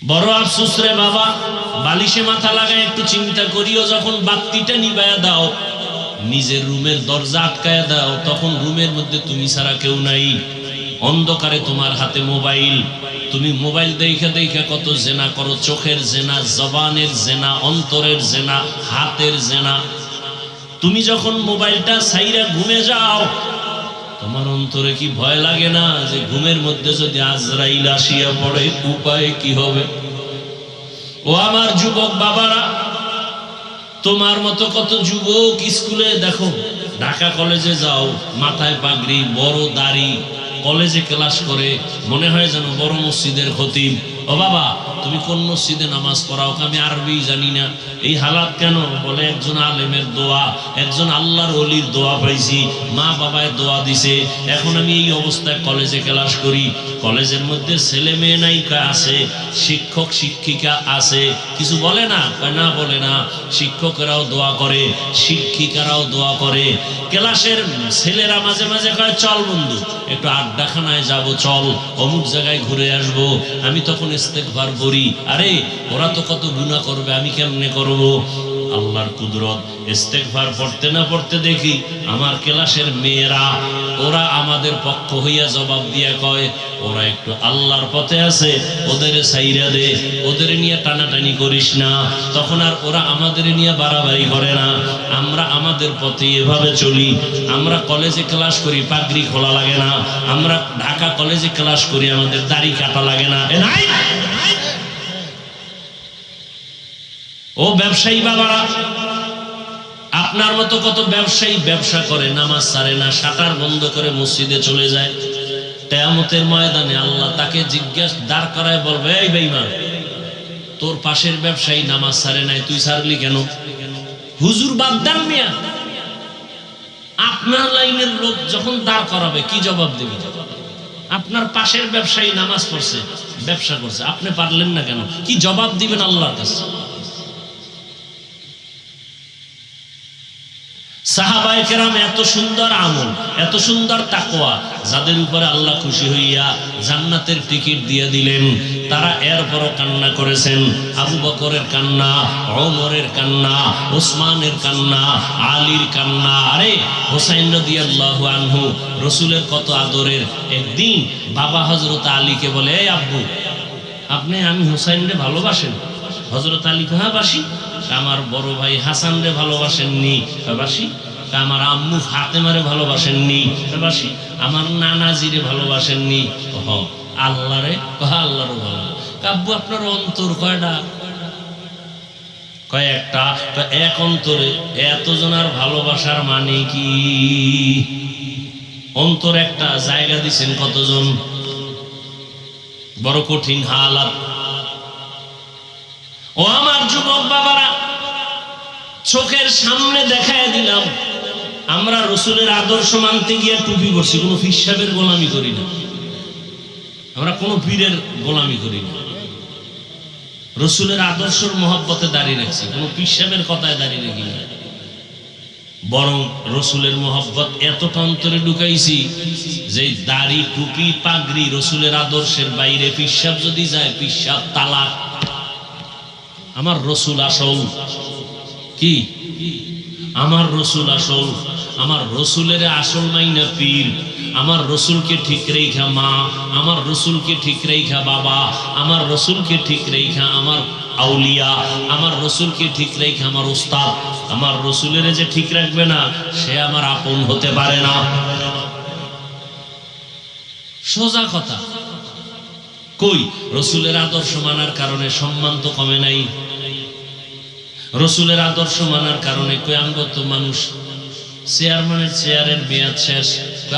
বড় আফসোস রে বাবা, বালিশে মাথা লাগায় একটু চিন্তা করিও, যখন বাতিটা নিবায়া দাও, নিজের রুমের দরজা আটকায়া দাও, তখন রুমের মধ্যে তুমি ছাড়া কেউ নাই, অন্ধকারে তোমার হাতে মোবাইল, তুমি মোবাইল দেখা দেখা কত জেনা করো, চোখের জেনা, জবানের জেনা, অন্তরের জেনা, হাতের জেনা। তুমি যখন মোবাইলটা ছাইরা ঘুমে যাও, তোমার অন্তরে কি ভয় লাগে না যে ঘুমের মধ্যে যদি আজরাইল আসিয়া পড়ে উপায় কি হবে? ও আমার যুবক বাবারা, তোমার মতো কত যুবক স্কুলে দেখো, ঢাকা কলেজে যাও, মাথায় পাগড়ি, বড় দাড়ি, কলেজে ক্লাস করে, মনে হয় যেন বড় মসজিদের খতিব। ও বাবা, তুমি কোন মসজিদে নামাজ পড়াও? আমি আরবি জানি না। এই হালাত কেন? বলে একজন আলেমের দোয়া, একজন আল্লাহর ওলির দোয়া পাইছি, মা বাবায় দোয়া দিছে, এখন আমি এই অবস্থায় কলেজে ক্লাস করি। কলেজের মধ্যে ছেলে মেয়ে নায়িকা আছে, শিক্ষক শিক্ষিকা আছে, কিছু বলে না? না বলে না। শিক্ষকেরাও দোয়া করে, শিক্ষিকারাও দোয়া করে। ক্লাসের ছেলেরা মাঝে মাঝে কয়, চল বন্ধু একটু আড্ডাখানায় যাব, চল অমুক জায়গায় ঘুরে আসবো। আমি তখন ইস্তেগফার করি, আরে ওরা তো কত গুনাহ করবে, আমি কেমনে করব? আল্লাহর কুদরত, ইস্তেগফার পড়তে না পড়তে দেখি আমার ক্লাসের মেয়েরা, ওরা আমাদের পক্ষ হইয়া জবাব দিয়া কয়, ওরা একটু আল্লাহর পথে আছে, ওদের সাইরা দে, ওদের নিয়ে টানাটানি করিস না। তখন আর ওরা আমাদের নিয়ে বাড়াবাড়ি করে না। আমরা আমাদের পথে এভাবে চলি। আমরা কলেজে ক্লাস করি, পাগড়ি খোলা লাগে না। আমরা ঢাকা কলেজে ক্লাস করি, আমাদের দাড়ি কাটা লাগে না। ও ব্যবসায়ী বাবারা, আপনার মতো কত ব্যবসায়ী ব্যবসা করে, নামাজ ছাড়ে না, শাটার বন্ধ করে মসজিদে চলে যায়। কিয়ামতের ময়দানে আল্লাহ তাকে জিজ্ঞাসা দাঁড় করায় বলবে, এই বেঈমান, তোর পাশের ব্যবসায়ী নামাজ ছাড়ে নাই, তুই ছাড়লি কেন? হুজুর বাদ দেন মিয়া। আপনার লাইনের লোক যখন দাঁড় করাবে কি জবাব দেবে? আপনার পাশের ব্যবসায়ী নামাজ পড়ছে, ব্যবসা করছে, আপনি পারলেন না কেন? কি জবাব দিবেন আল্লাহর কাছে? সাহাবায়ে কেরাম এত সুন্দর আমল, এত সুন্দর তাকওয়া, যাদের উপরে আল্লাহ খুশি হইয়া জান্নাতের টিকিট দিয়ে দিলেন, তারা এরপরও কান্না করেছেন। আবু বকরের কান্না, ওমরের কান্না, ওসমানের কান্না, আলীর কান্না। আরে হোসাইন রাদিয়াল্লাহু আনহু রাসূলের কত আদরের। একদিন বাবা হযরত আলীকে বলে, এই আব্বু, আপনি আমি হোসাইনরে ভালোবাসেন? হযরত আলী কয়, হ্যাঁ বাসি। আমার বড় ভাই হাসান রে ভালোবাসেননি? বাসি। আমার আম্মু ফাতেমারে ভালোবাসেননি? বাসি। আমার নানাজিরে ভালোবাসেননি? আল্লাহ রে? আল্লাহরও ভালো। আব্বু আপনার অন্তর কয়টা? কয়েকটা। এক অন্তরে এতজনের ভালোবাসার মানে কি? অন্তর একটা, জায়গা দিচ্ছেন কতজন? বড় কঠিন হালাত। ও আমার যুবক বাবারা, চোখের সামনে দেখায় দিলাম, আমরা রসুলের আদর্শ মানতে গিয়ে টুপি করছি, কোনো পীর সাহেবের গোলামি করি না, আমরা কোনো পীরের গোলামি করি না। রসুলের আদর্শের মহব্বতে দাঁড়িয়ে রাখছি, কোনো পীর সাহেবের কথায় দাঁড়িয়ে রাখি না। বরং রসুলের মহব্বত এতটা অন্তরে ঢুকাইছি যে দাড়ি, টুপি, পাগড়ি রসুলের আদর্শের বাইরে পীর সাহেব যদি যায়, পীর সাহেব তালাক। আমার রসুল আসল। কি? আমার রসুল আসল। আমার রসুলের আসল মাইনা পীর। আমার রসুলকে ঠিক রেখা মা, আমার রসুলকে ঠিক রেখা বাবা, আমার রসুলকে ঠিক রেখা আমার আউলিয়া, আমার রসুলকে ঠিক রেখা আমার উস্তাদ। আমার রসুলের যে ঠিক রাখবে না, সে আমার আপন হতে পারে না। সোজা কথা। কই রসুলের আদর্শ মানার কারণে সম্মান তো কমে নাই। রসুলের আদর্শ মানার কারণে কই আমগত মানুষ চেয়ারম্যানের চেয়ারের মেয়াদ শেষ,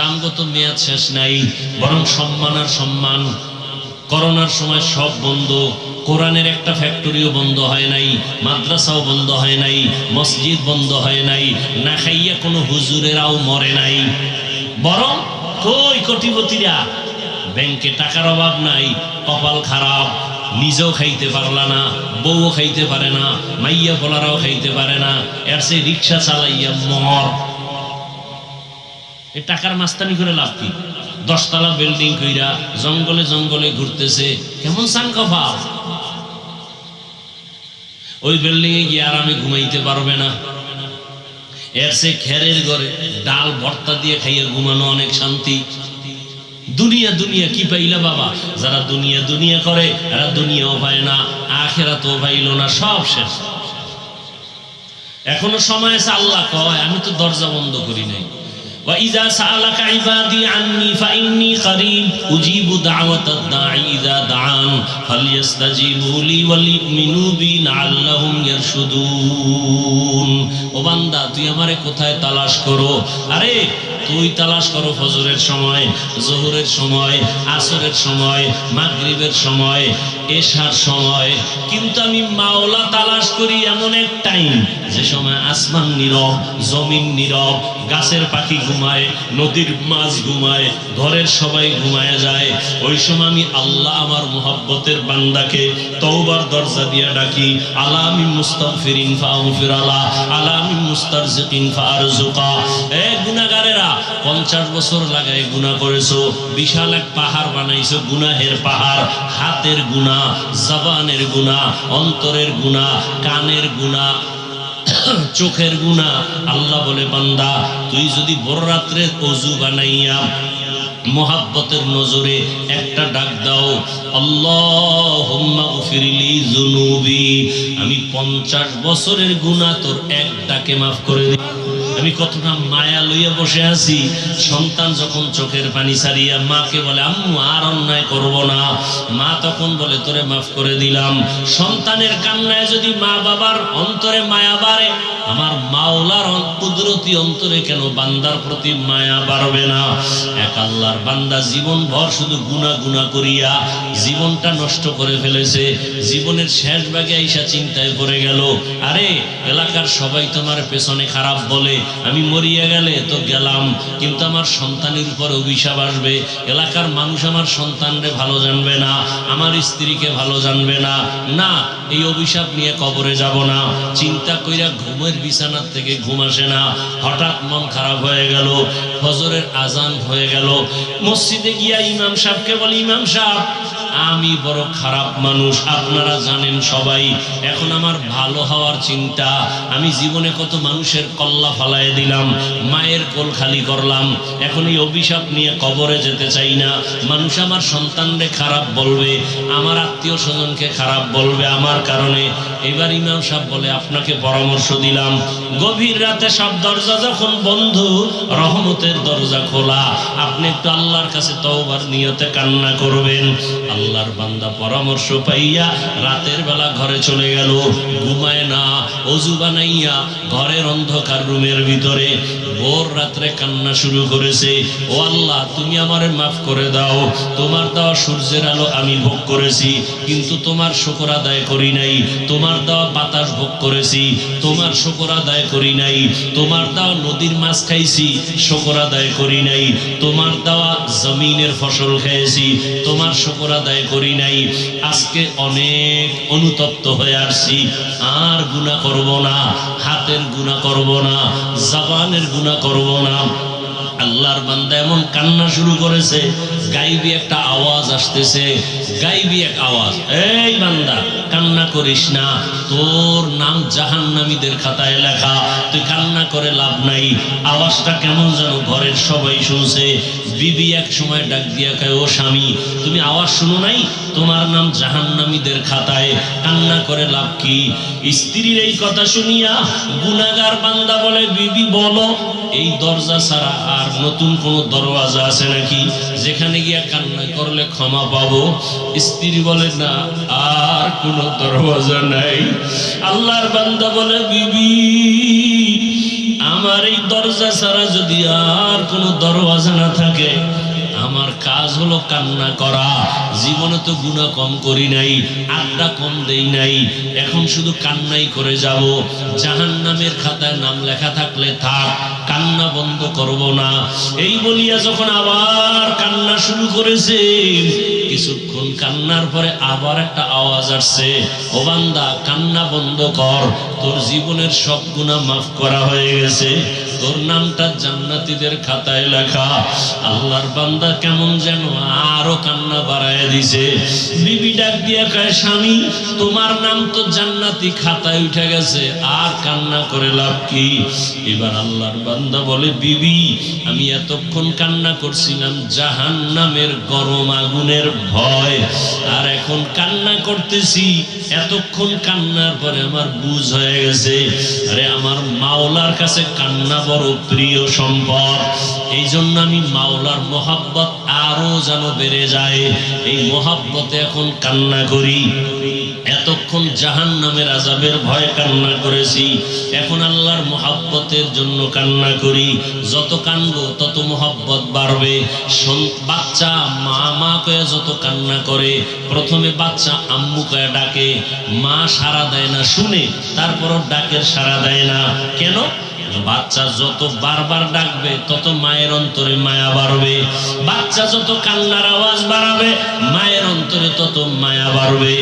আমগত মেয়াদ শেষ নাই, বরং সম্মান আর সম্মান। করোনার সময় সব বন্ধ, কোরআনের একটা ফ্যাক্টরিও বন্ধ হয় নাই, মাদ্রাসাও বন্ধ হয় নাই, মসজিদ বন্ধ হয় নাই, না খাইয়া কোনো হুজুরেরাও মরে নাই। বরং কই কোটিপতিরা, ব্যাংকে টাকার অভাব নাই, কপাল খারাপ, নিজেও খাইতে পারলা না, বউও খাইতে পারে না, মাইয়া পোলারাও খাইতে পারে না, এর সে রিক্সা চালাইয়া মর। এই টাকার মাস্তানি করে লাভ কি? 10 তলা বিল্ডিং কইরা জঙ্গলে জঙ্গলে ঘুরতেছে, কেমন সান কপাল। ওই বিল্ডিং এ গিয়ে আরামে ঘুমাইতে পারবে না। এর সে খেরের ঘরে ডাল ভর্তা দিয়ে খাইয়ে ঘুমানো অনেক শান্তি। দুনিয়া দুনিয়া কি পাইলা বাবা? যারা দুনিয়া দুনিয়া করে এরা দুনিয়াও পায় না, আখিরাতও পাইল না, সব শেষ। এখনো সময় আছে। আল্লাহ কয় আমি তো দরজা বন্ধ করি নাই। وَإِذَا سَأَلَكَ عِبَادِي عَنِّي فَإِنِّي قَرِيبٌ أُجِيبُ دَعْوَةَ الدَّاعِ إِذَا دَعَانِ فَلْيَسْتَجِيبُوا لِي وَلْيُؤْمِنُوا بِي لَعَلَّهُمْ يَرْشُدُونَ। ও বান্দা তুই আমারে কোথায় তালাশ করো? আরে তুই তালাশ করো ফজরের সময়, জোহরের সময়, আসরের সময়, মাগরিবের সময়, এশার সময়। কিন্তু আমি মাওলা তালাশ করি এমন এক টাইম যে সময় আসমান নীরব, জমিন নীরব, গাছের পাখি ঘুমায়, নদীর মাছ ঘুমায়, ঘরের সবাই ঘুমায় যায়। ওই সময় আমি আল্লাহ আমার মুহাব্বতের বান্দাকে তওবার দরজা দিয়ে ডাকি। আলা মিন মুস্তাগফিরিন ফাগফির আলা, আলা মিন মুস্তারজিকিন ফারজুকা। এ গুনাহগারেরা 50 বছর লাগায় গুনাহ করেছো, বিশাল এক পাহাড় বানাইছো, গুনাহের পাহাড়। হাতের গুনাহ, জবানের গুনাহ, অন্তরের গুনাহ, কানের গুনাহ, চোখের গুনাহ। আল্লাহ বলে বান্দা তুই যদি ভোর রাত্রে ওযু বানাইয়া মোহাব্বতের নজরে একটা ডাক দাও, আল্লাহুম্মা গফিরলি যুনুবি, আমি 50 বছরের গুনাহ তোর এক ডাকে মাফ করে দিই। আমি কতটা মায়া লইয়া বসে আছি। সন্তান যখন চোখের পানি ছাড়িয়া মাকে বলে আম্মু আর অন্যায় করব না, মা তখন বলে তোরে মাফ করে দিলাম। সন্তানের কান্নায় যদি মা বাবার অন্তরে মায়া বাড়ে, আমার মাওলার কুদরতি অন্তরে কেন বান্দার প্রতি মায়া বাড়বে না? এক আল্লাহর বান্দা জীবন ভর শুধু গুনাহ গুনাহ করিয়া জীবনটা নষ্ট করে ফেলেছে। জীবনের শেষ ভাগে আইসা চিন্তায় পড়ে গেল, আরে এলাকার সবাই তোমার পেছনে খারাপ বলে, আমি মরিয়া গেলে তো গেলাম, কিন্তু আমার সন্তানের উপর অভিশাপ আসবে। এলাকার মানুষ আমার সন্তানরে ভালো জানবে না, আমার স্ত্রীকে ভালো জানবে না। না, এই অভিশাপ নিয়ে কবরে যাব না। চিন্তা কইরা ঘুমের বিছানার থেকে ঘুম আসে না। হঠাৎ মন খারাপ হয়ে গেল, ফজরের আজান হয়ে গেল। মসজিদে গিয়া ইমাম সাহেবকে বলি, ইমাম সাহেব আমি বড় খারাপ মানুষ, আপনারা জানেন সবাই। এখন আমার ভালো হওয়ার চিন্তা, আমি জীবনে কত মানুষের কল্লা ফালায় দিলাম, মায়ের কোল খালি করলাম। এখন এই অভিশাপ নিয়ে কবরে যেতে চাই না। মানুষ আমার সন্তানরে খারাপ বলবে, আমার আত্মীয় স্বজনকে খারাপ বলবে আমার কারণে। এবার ইমাম সাহেব বলে আপনাকে পরামর্শ দিলাম, গভীর রাতে সব দরজা যখন বন্ধ, রহমতের দরজা খোলা, আপনি একটু আল্লাহর কাছে তওবার নিয়তে কান্না করবেন। আল্লাহর বান্দা পরামর্শ পাইয়া রাতের বেলা ঘরে চলে গেল, ঘুমায় না, ওযু বানাইয়া ঘরের অন্ধকার রুমের ভিতরে ভোর রাত্রে কান্না শুরু করেছে। ও আল্লাহ তুমি আমারে মাফ করে দাও, তোমার দেওয়া সূর্যের আলো আমি ভোগ করেছি কিন্তু তোমার শুকর আদায় করি নাই, তোমার দেওয়া বাতাস ভোগ করেছি তোমার শুকর আদায় করি নাই, তোমার দেওয়া নদীর মাছ খাইছি শুকর আদায় করি নাই, তোমার দেওয়া জমিনের ফসল খেয়েছি তোমার শুকর আদায় করি নাই। আজকে অনেক অনুতপ্ত হয়ে আসছি, আর গুনাহ করব না, হাতের গুনাহ করব না, জবানের গুনাহ করব না। আল্লাহর বান্দা এমন কান্না শুরু করেছে, গাইবি একটা আওয়াজ আসতেছে, গাইবি এক আওয়াজ, এই বান্দা কান্না করিস না, তোর নাম জাহান্নামীদের খাতায় লেখা, তুই কান্না করে লাভ নাই। আওয়াজটা কেমন যেন ঘরের সবাই শুনছে। বিবি এক সময় ডাক দিয়া কয়, ও স্বামী তুমি আওয়াজ শুনো নাই? তোমার নাম জাহান্নামীদের খাতায়, কান্না করে লাভ কি? স্ত্রীর এই কথা শুনিয়া গুনাহগার বান্দা বলে, বিবি বলো এই দরজা ছাড়া আর নতুন কোন দরওয়াজা আছে নাকি যেখানে গিয়া কান্না করলে ক্ষমা পাবো? স্ত্রী বলে, না আর কোন দরওয়াজা নাই। আল্লাহর বান্দা বলে, বিবি আমার এই দরজা ছাড়া যদি আর কোন দরওয়াজা না থাকে, আমার কাজ হলো কান্না করা। জীবনে তো গুনাহ কম করি নাই, আড্ডা কম দেই নাই, এখন শুধু কান্নাই করে যাব। জাহান্নামের খাতায় নাম লেখা থাকলে থাক, কান্না বন্ধ করব না। এই বলিয়া যখন আবার কান্না শুরু করেছে, কিছুক্ষণ কান্নার পরে আবার একটা আওয়াজ আসছে, ও বান্দা কান্না বন্ধ কর, তোর জীবনের সব গুনাহ মাফ করা হয়ে গেছে। তোর নামটা জান্নাতীদের খাতায় লেখা। আল্লাহর বান্দা কেমন যেন আরো কান্না বাড়ায় দিছে। বিবি ডাক দিয়া কয়, স্বামী তোমার নাম তো জান্নাতি খাতায় উঠে গেছে, আর কান্না করে লাভ কি? এবার আল্লাহর বান্দা বলে, বিবি আমি এতক্ষণ কান্না করছিলাম জাহান্নামের গরম আগুনের ভয়, আর এখন কান্না করতেছি এতক্ষণ কান্নার পরে আমার বুঝ হয়ে গেছে, আরে আমার মাওলার কাছে কান্না বড় প্রিয় সম্পদ। এই জন্য আমি মাওলার মোহাব্বত আরো যেন বেড়ে যায়, এই মোহাব্বতে এখন কান্না করি। এতক্ষণ জাহান্নামের আযাবের ভয়ে কান্না করেছি, এখন আল্লাহর মোহাব্বতের জন্য কান্না করি। যত কানবো তত মোহাব্বত বাড়বে। বাচ্চা মা মা কয়ে যত কান্না করে, প্রথমে বাচ্চা আম্মু কয়ে ডাকে, মা সাড়া দেয় না, শুনে তারপরও ডাকের সাড়া দেয় না। কেন? বাচ্চা যত বারবার ডাকবে তত মায়ের অন্তরে মায়া বাড়বে। বাচ্চা যত কান্নার আওয়াজ বাড়াবে মায়ের অন্তরে তত মায়া বাড়বে।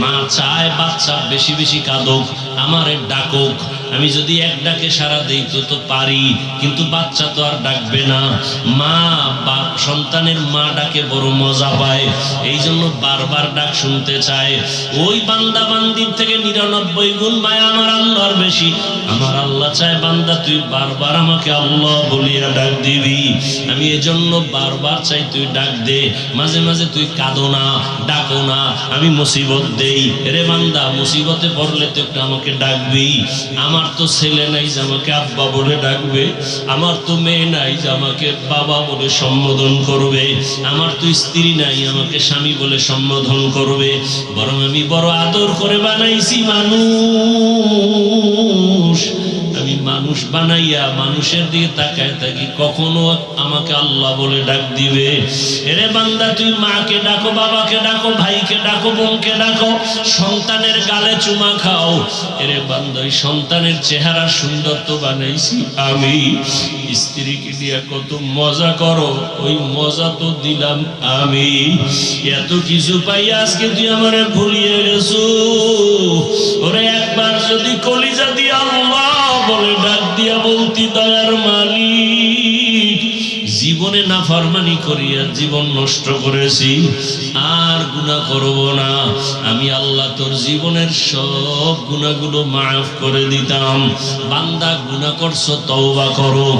মা চায় বাচ্চা বেশি বেশি কাঁদুক, আমারে ডাকুক। আমি যদি এক ডাকে সাড়া দেই তো পারি, কিন্তু বাচ্চা তো আর ডাকবে না। মা বাপ সন্তানের মা ডাকে বড় মজা পায়, এই জন্য বারবার ডাক শুনতে চায়। ওই বান্দা বান্দির থেকে 99 গুণ মায়া আমার আল্লাহর বেশি। আমার আল্লাহ চায় বান্দা তুই বারবার আমাকে আল্লাহ বলিয়া ডাক দিবি। আমি এজন্য বারবার চাই তুই ডাক দে। মাঝে মাঝে তুই কাঁদো না, ডাকো না, আমি মুসিবত দেই। রে বান্দা মুসিবতে পড়লে তো একটু আমাকে ডাকবি। আমার তো ছেলে নাই যে আমাকে আব্বা বলে ডাকবে, আমার তো মেয়ে নাই যে আমাকে বাবা বলে সম্বোধন করবে, আমার তো স্ত্রী নাই আমাকে স্বামী বলে সম্বোধন করবে। বরং আমি বড় আদর করে বানাইছি মানুষ। আমি মানুষ বানাইয়া মানুষের দিকে তাকায় থাকি, কখনো আমাকে আল্লাহ বলে ডাক দিবে। এরে বান্দা তুই মাকে ডাকো, বাবাকে ডাকো, ভাইকে ডাকো, বোনকে ডাকো, সন্তানের গালে চুমা খাও। এরে বান্দা ওই সন্তানের চেহারা সুন্দর তো বানাইছি আমি। স্ত্রীকে দিয়া কত মজা করো, ওই মজা তো দিলাম আমি। এত কিছু পাই আজকে তুই আমারে ভুলিয়ে গেছো। ওরে একবার যদি কলিজা দিয়ে আল্লাহ বলে ডাক দিয়া বলতি, দয়ার মালিক জীবনে নাফরমানি করিয়া জীবন নষ্ট করেছি, আর গুনাহ করব না, আমি আল্লাহ তোর জীবনের সব গুনাহগুলো মাফ করে দিতাম। বান্দা গুনাহ করছো, তওবা করো।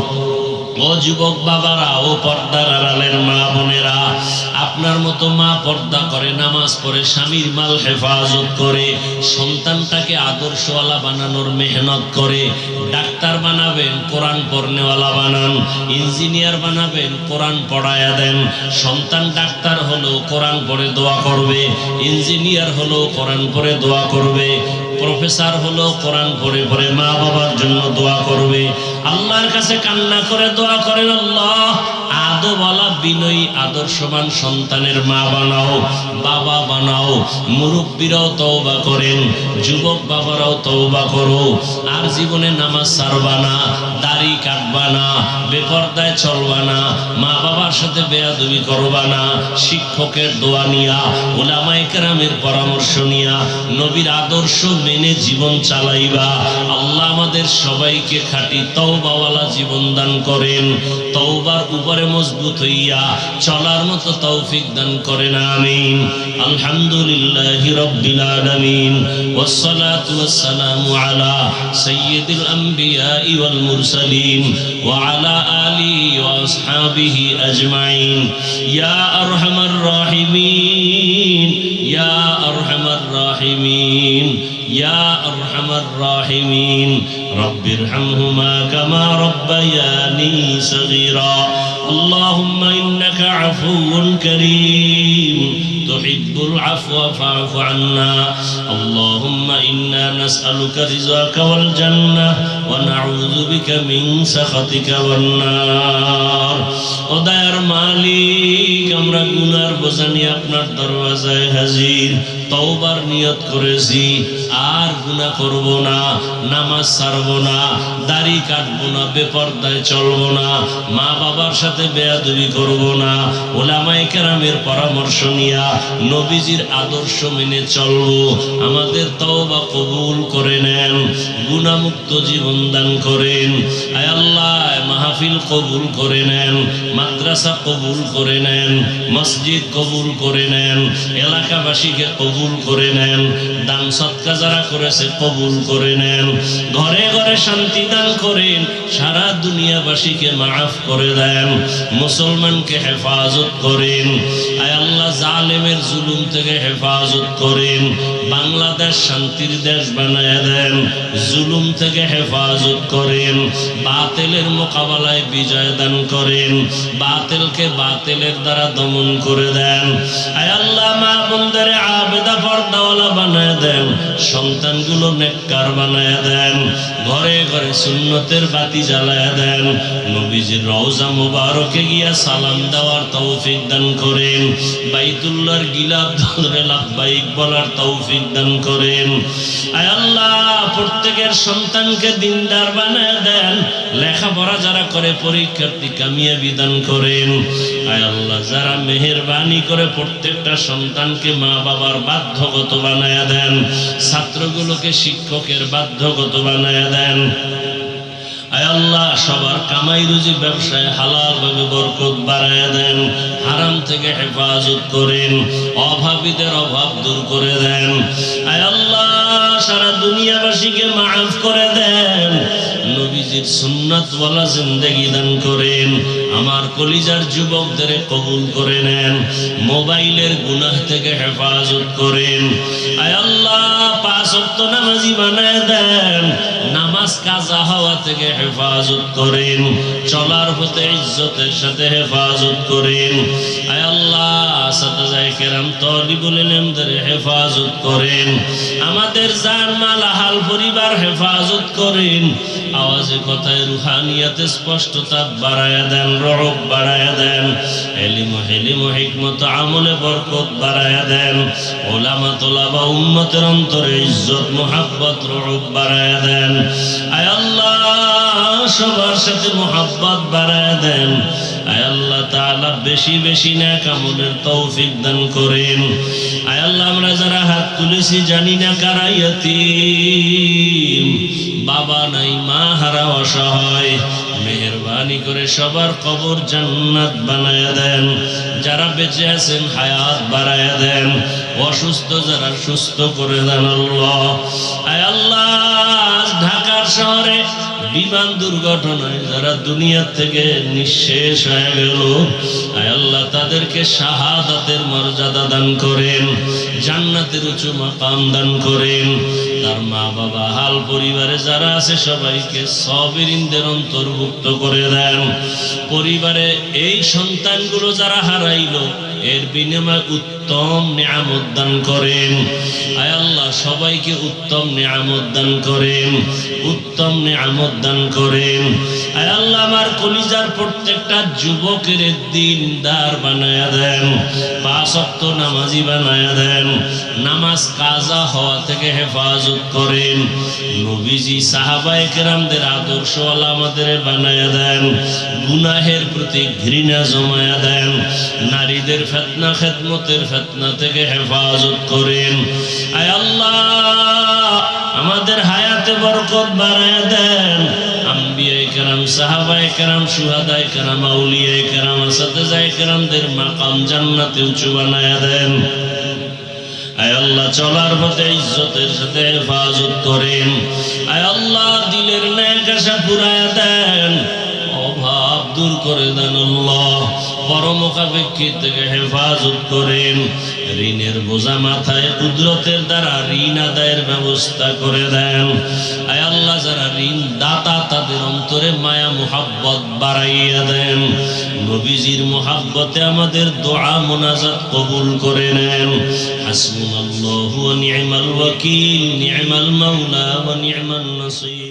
ও যুবক বাবারা, ও পর্দার আড়ালের মা বোনেরা, আপনার মতো মা পর্দা করে, নামাজ পড়ে, স্বামীর মাল হেফাজত করে, সন্তানটাকে আদর্শওয়ালা বানানোর মেহনত করে। ডাক্তার বানাবেন, কোরআন পড়নেওয়ালা বানান। ইঞ্জিনিয়ার বানাবেন, কোরআন পড়ায়া দেন। সন্তান ডাক্তার হলো কোরআন পড়ে দোয়া করবে, ইঞ্জিনিয়ার হলো কোরআন পড়ে দোয়া করবে, প্রফেসর হলো কোরআন পড়ে পড়ে মা বাবার জন্য দোয়া করবে। আল্লাহর কাছে কান্না করে দোয়া করেন, আল্লাহ আদবওয়ালা বিনয়ী আদর্শবান সন্তানের মা বানাও, বাবা বানাও। মুরব্বীরাও তওবা করেন, যুবক বাবারাও তওবা করো। আর জীবনে নামাজ ছাড়বা না, দাড়ি কাটবা না, বেপরদায় চলবা না, মা বাবার সাথে বেয়াদবি করবা না। শিক্ষকের দোয়া নিয়া, উলামায়ে কেরামের পরামর্শ নিয়া, নবীর আদর্শ মেনে জীবন চালাইবা। আল্লাহ আমাদের সবাইকে খাঁটি তওবাওয়ালা জীবন দান করেন। তওবার উপরে মজবুত হইয়া চলার মতো তৌফিক দান করেন, আমিন। আলহামদুলিল্লাহি রাব্বিল আলামিন, ওয়াসসালাতু ওয়াসসালামু আলা সাইয়্যিদিল আমবিয়া ওয়াল মুরসালিন ওয়া আলা আলিহি ওয়া আসহাবিহি আজমাইন। ইয়া আরহামার রাহিমিন, ইয়া আরহামার রাহিমিন, ইয়া আরহামার রাহিমিন। রব্বিরহামহুমা কামা রব্বায়ানি সগীরা। আল্লাহুম্মা ইন্নাকা আফুউন কারীম তুহিব্বুল আফওয়া ফা'ফু আন্না। আল্লাহুম্মা ইন্না নাসআলুকা রিযাকা ওয়াল জান্নাহ ওয়া নাউযু বিকা মিন সাখাতিকা ওয়ান নার। ও দয়ার মালিক, আমরা গুনার বোঝা নিয়ে আপনার দরওয়াজায় হাজির, তওবার নিয়ত করেছি। আর গুনাহ করব না, নামাজ ছাড়ব না, দাড়ি কাটব না, বেপরদায় চলব না, মা বাবার সাথে বেয়াদবি করব না, ওলামায়ে কেরামের পরামর্শ নিয়া নবীজির আদর্শ মেনে চলব। আমাদের তওবা কবুল করে নেন, গুনাহমুক্ত জীবন দান করেন। আয় আল্লাহ, মাহফিল কবুল করে নেন, মাদ্রাসা কবুল করে নেন, মসজিদ কবুল করে নেন, এলাকাবাসীকে কবুল করে নেন, দান সদকা যারা করেছে কবুল করে নেন, ঘরে ঘরে শান্তি দান করেন, সারা দুনিয়াবাসীকে মাফ করে দেন, মুসলমানকে হেফাজত করেন। আয় আল্লাহ, জালেমের জুলুম থেকে হেফাজত করেন, বাংলাদেশ শান্তির দেশ বানায় দেন, জুলুম থেকে হেফাজত করেন, বাতিলের মোকাবেলায় বিজয় দান করেন, বাতিলকে বাতিলের দ্বারা দমন করে দেন। আয় আল্লাহ, মা বোনদের আবেদা পর্দাওয়ালা বানায় দেন, সন্তানগুলো নেককার বানায় দেন, ঘরে ঘরে সুন্নতের বাতি জ্বালায় দেন, নবীজির রওজা মুবারকে গিয়া সালাম দেওয়ার তৌফিক দান করেন, বাইতুল্লাহর গিলাফ ধরে লাব্বাইক বলার তৌফিক দান করেন। আয় আল্লাহ, প্রত্যেকের সন্তানকে দিনদার বানায় দেন, লেখাপড়া যারা করে পরীক্ষার্থী কামিয়াবি দান করেন। আয় আল্লাহ, যারা মেহেরবানি করে প্রত্যেকটা সন্তানকে মা বাবার বাধ্যগত বানায় দেন, ছাত্রগুলোকে শিক্ষকের বাধ্যগত বানায় দেন। আয় আল্লাহ, সবার কামাই রুজি ব্যবসায় হালাল ভাবে বরকত বাড়ায় দেন, হারাম থেকে হেফাজত করেন, অভাবীদের অভাব দূর করে দেন। আয় আল্লাহ, সারা দুনিয়াবাসীকে মাফ করে দেন, নবীজির সুন্নাতওয়ালা জিন্দেগি দান করেন। আমার কলিজার যুবকদের কবুল করে নেন, মোবাইলের গুনাহ থেকে হেফাজত করেন। আয় আল্লাহ, 5 ওয়াক্ত নামাজি বানায় দেন, নামাজ কাজা হওয়া থেকে হেফাজত করেন, চলার পথে ইজ্জতের সাথে হেফাজত করেন। আয় আল্লাহ, সাদাজায়ে কেরাম তালিবুল ইলমদের হেফাজত করেন, আমাদের জান মাল আহাল পরিবার হেফাজত করেন। আওয়াজে কথায় রুহানিয়াতে স্পষ্টতা বাড়ায়া দেন, রব বাড়ায়া দেন, ইলম হিলম হিকমত আমলে বরকত বাড়ায়া দেন, উলামা তোলাবা উম্মতের অন্তরে ইজ্জত মুহাব্বত রব বাড়ায়া দেন। আয় আল্লাহ, সবার সাথে মুহাব্বত বাড়ায়া দেন। আয় আল্লাহ তাআলা, বেশি বেশি নেক আমলের তৌফিক দান করেন। আয় আল্লাহ, আমরা যারা হাত তুলেছি জানি না কারা ইয়াতীম, বাবা নাই, মা হারা, অসহায়, মেহেরবানি করে সবার কবর জান্নাত বানায়া দেন। যারা বেঁচে আছেন হায়াত বাড়ায়া দেন, অসুস্থ যারা সুস্থ করে দেন আল্লাহ। আয় আল্লাহ, ঢাকার শহরে বিমান দুর্ঘটনায় যারা দুনিয়া থেকে নিঃশেষ হয়ে গেল, আয় আল্লাহ, তাদেরকে শাহাদাতের মর্যাদা দান করেন, জান্নাতের উঁচু মাকাম দান করেন। তার মা বাবা হাল পরিবারে যারা আছে সবাইকে সাবিরিনদের অন্তর্ভুক্ত করে দেন। পরিবারে এই সন্তানগুলো যারা হারাইলো, এর বিনিময়ে উত্তম নিয়ামত দান করেন। আয় আল্লাহ, সবাইকে উত্তম নিয়ামত দান করেন, উত্তম নিয়ামত দান করেন। আয় আল্লাহ, আমার কলিজার প্রত্যেকটা যুবকের দিনদার বানায়া দেন, 5 ওয়াক্ত নামাজি বানায়া দেন, নামাজ কাজা হওয়া থেকে হেফাজত করেন। নবীজি সাহাবায়ে কেরামদের আদর্শওয়ালা আমাদের বানায়া দেন, গুনাহের প্রতি ঘৃণা জমায়া দেন, নারীদের ফিতনা খেদমতের ফিতনা থেকে হেফাজত করেন। আয় আল্লাহ, আমাদের হায়াতে বরকত বাড়ায় দেন। আম্বিয়ায়ে কেরাম, সাহাবায়ে কেরাম, শুহাদায়ে কেরাম, আউলিয়ায়ে কেরাম, আসাতিজায়ে কেরামদের মাকাম জান্নাতে উঁচু বানায়া দেন। আয় আল্লাহ, চলার পথে ইজ্জতের সাথে হেফাজত করেন। আয় আল্লাহ, দিলের নেক আশা পুরায়া দেন, অভাব দূর করে দেন আল্লাহ, পরমুখাপেক্ষী থেকে হেফাজত করেন। ঋণের বোঝা মাথায় কুদরতের দ্বারা ঋণ আদায়ের ব্যবস্থা করে দেন। আয় আল্লাহ, যারা ঋণ দাতা তাদের অন্তরে মায়া মুহাব্বত বাড়াইয়া দেন। নবীজির মুহাব্বতে আমাদের দোয়া মুনাজাত কবুল করে নেন। হাসবুনাল্লাহু ওয়া নি'মাল ওয়াকিল, নি'মাল মাওলা ওয়া নি'মান নাসির।